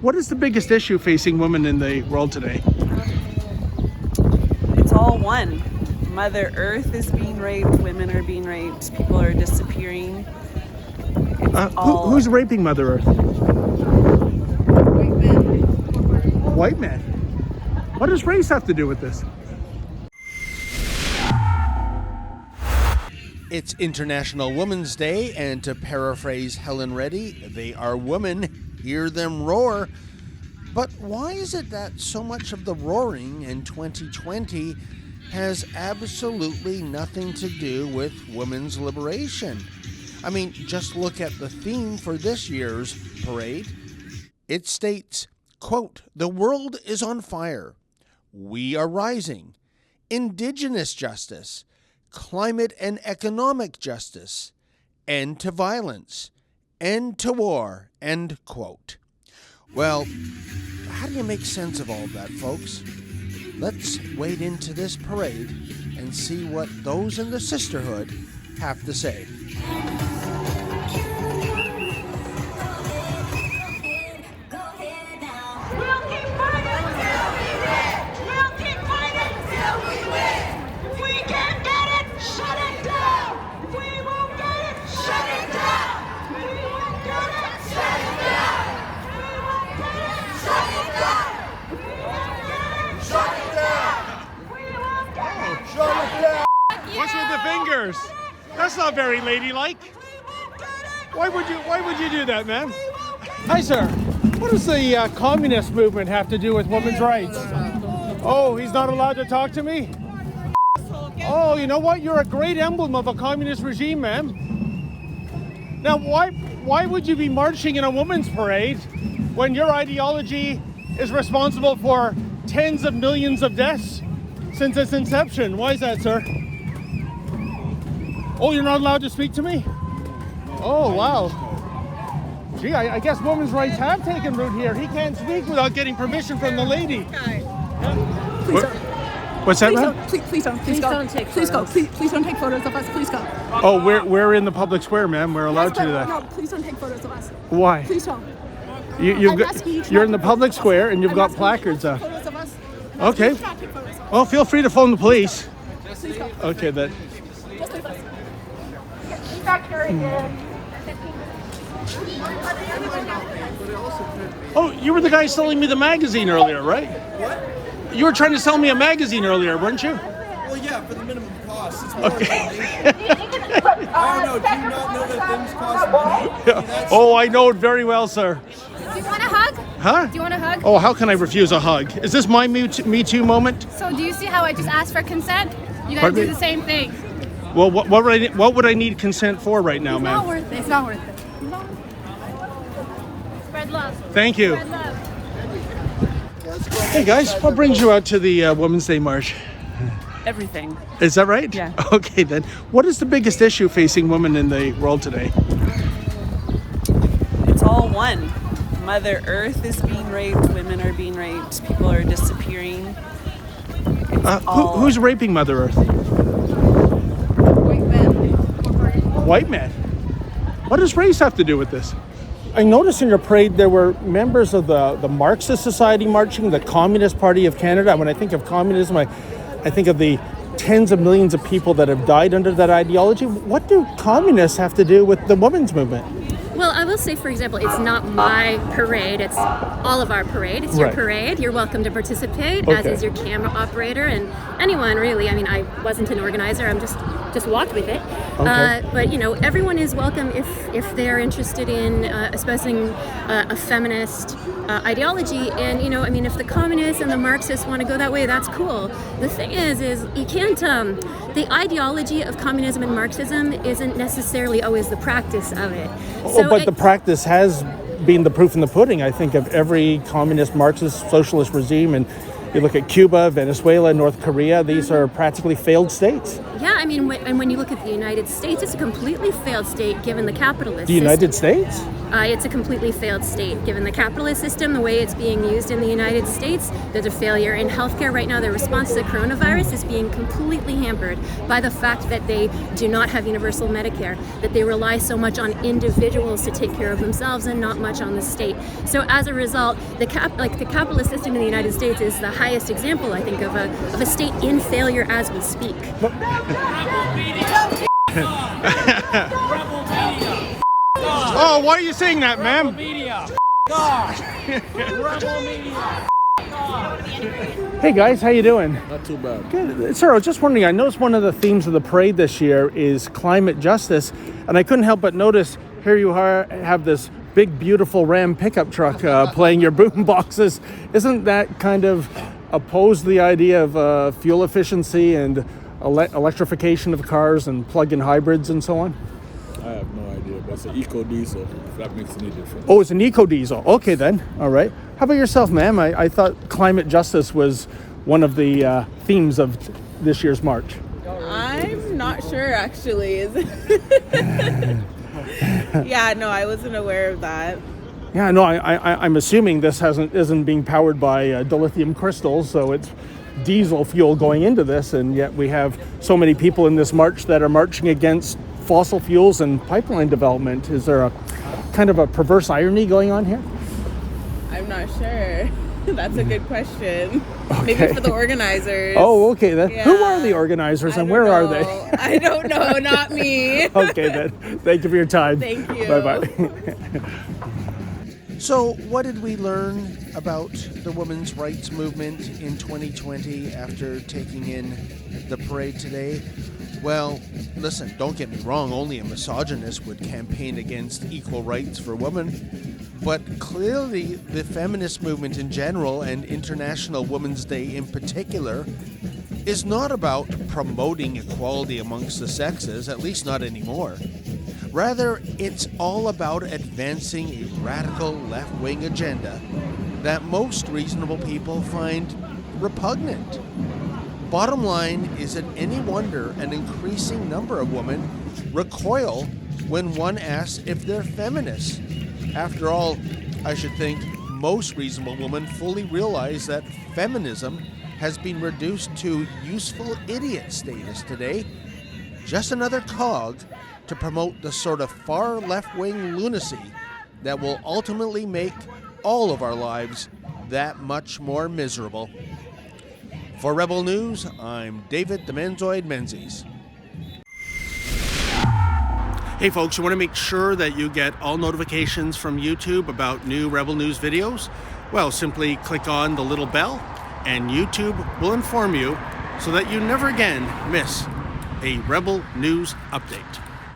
What is the biggest issue facing women in the world today? It's all one. Mother Earth is being raped, women are being raped, people are disappearing. Who's raping Mother Earth? White men. White men? What does race have to do with this? It's International Women's Day, and to paraphrase Helen Reddy, they are women, hear them roar. But why is it that so much of the roaring in 2020 has absolutely nothing to do with women's liberation? I mean, just look at the theme for this year's parade. It states, quote, "The world is on fire. We are rising. Indigenous justice. Climate and economic justice, end to violence, end to war," end quote. Well, how do you make sense of all of that, folks? Let's wade into this parade and see what those in the sisterhood have to say. What's with the fingers? That's not very ladylike. Why would you do that, man? Hi, sir. What does the communist movement have to do with women's rights? Oh, he's not allowed to talk to me? Oh, you know what? You're a great emblem of a communist regime, ma'am. Now, why would you be marching in a women's parade when your ideology is responsible for tens of millions of deaths since its inception? Why is that, sir? Oh, you're not allowed to speak to me? Oh, wow. Gee, I guess women's rights have taken root here. He can't speak without getting permission from the lady. Please What's that, ma'am? Please don't take photos. Please don't take photos of us. Please go. Oh, we're in the public square, ma'am. We're allowed to do that. No, please don't take photos of us. Why? Please don't. You're in the public square and you've got placards up. Photos of us. Okay. Well, feel free to phone the police. Please go. Okay, then. Just leave us. Back here again. Oh, you were the guy selling me the magazine earlier, right? What? You were trying to sell me a magazine earlier, weren't you? Well, yeah, for the minimum cost. It's more Okay. I don't know. Do you not know that things cost money? I mean, Oh, I know it very well, sir. Do you want a hug? Huh? Do you want a hug? Oh, how can I refuse a hug? Is this my Me Too moment? So do you see how I just asked for consent? You gotta Pardon do me? the same thing. Well, what would I need consent for right now, It's not ma'am? worth it. It's not worth it. Spread love. Thank you. Spread love. Hey guys, what brings you out to the Women's Day March? Everything. Is that right? Yeah. Okay then. What is the biggest issue facing women in the world today? It's all one. Mother Earth is being raped, women are being raped, people are disappearing. Who's raping Mother Earth? White men. White men? What does race have to do with this? I noticed in your parade there were members of the Marxist Society marching, the Communist Party of Canada. When I think of communism, I think of the tens of millions of people that have died under that ideology. What do communists have to do with the women's movement? Well, I will say, for example, it's not my parade, it's all of our parade. It's your Right. parade. You're welcome to participate, as Okay. is your camera operator and anyone really. I mean, I wasn't an organizer, I'm just walked with it. Okay. But, you know, everyone is welcome if they're interested in espousing a feminist ideology. And, you know, I mean, if the communists and the Marxists want to go that way, that's cool. The thing is you can't, the ideology of communism and Marxism isn't necessarily always the practice of it. But the practice has been the proof in the pudding, I think, of every communist, Marxist, socialist regime. And You look at Cuba, Venezuela, North Korea, these are practically failed states. Yeah, I mean, and when you look at the United States, it's a completely failed state given the capitalist The system. United States? It's a completely failed state given the capitalist system, the way it's being used in the United States. There's a failure in healthcare right now. The response to the coronavirus is being completely hampered by the fact that they do not have universal Medicare, that they rely so much on individuals to take care of themselves and not much on the state. So as a result, the capitalist system in the United States is the highest example, I think, of a state in failure as we speak. Oh, why are you saying that, ma'am? Hey guys, how you doing? Not too bad. Good. Sir, I was just wondering, I noticed one of the themes of the parade this year is climate justice, and I couldn't help but notice here you have this big, beautiful Ram pickup truck playing your boom boxes. Isn't that kind of opposed to the idea of fuel efficiency and electrification of cars and plug-in hybrids and so on? I have no idea, but it's an eco diesel, if that makes any difference. Oh, it's an eco-diesel. Okay then, all right. How about yourself, ma'am? I thought climate justice was one of the themes of this year's march. I'm not sure, actually. Yeah, no, I wasn't aware of that. Yeah, no, I'm assuming this isn't being powered by dilithium crystals, so it's diesel fuel going into this, and yet we have so many people in this march that are marching against fossil fuels and pipeline development. Is there a kind of a perverse irony going on here? I'm not sure. That's a good question. Okay. Maybe for the organizers. Oh, okay then. Yeah. Who are the organizers and where are they? I don't know, not me. Okay then. Thank you for your time. Thank you. Bye-bye. So, what did we learn about the women's rights movement in 2020 after taking in the parade today? Well, listen, don't get me wrong, only a misogynist would campaign against equal rights for women. But clearly, the feminist movement in general, and International Women's Day in particular, is not about promoting equality amongst the sexes, at least not anymore. Rather, it's all about advancing a radical left-wing agenda that most reasonable people find repugnant. Bottom line, is it any wonder an increasing number of women recoil when one asks if they're feminists? After all, I should think most reasonable women fully realize that feminism has been reduced to useful idiot status today. Just another cog to promote the sort of far left-wing lunacy that will ultimately make all of our lives that much more miserable. For Rebel News, I'm David the Menzoid Menzies. Hey folks, you want to make sure that you get all notifications from YouTube about new Rebel News videos? Well, simply click on the little bell and YouTube will inform you so that you never again miss a Rebel News update.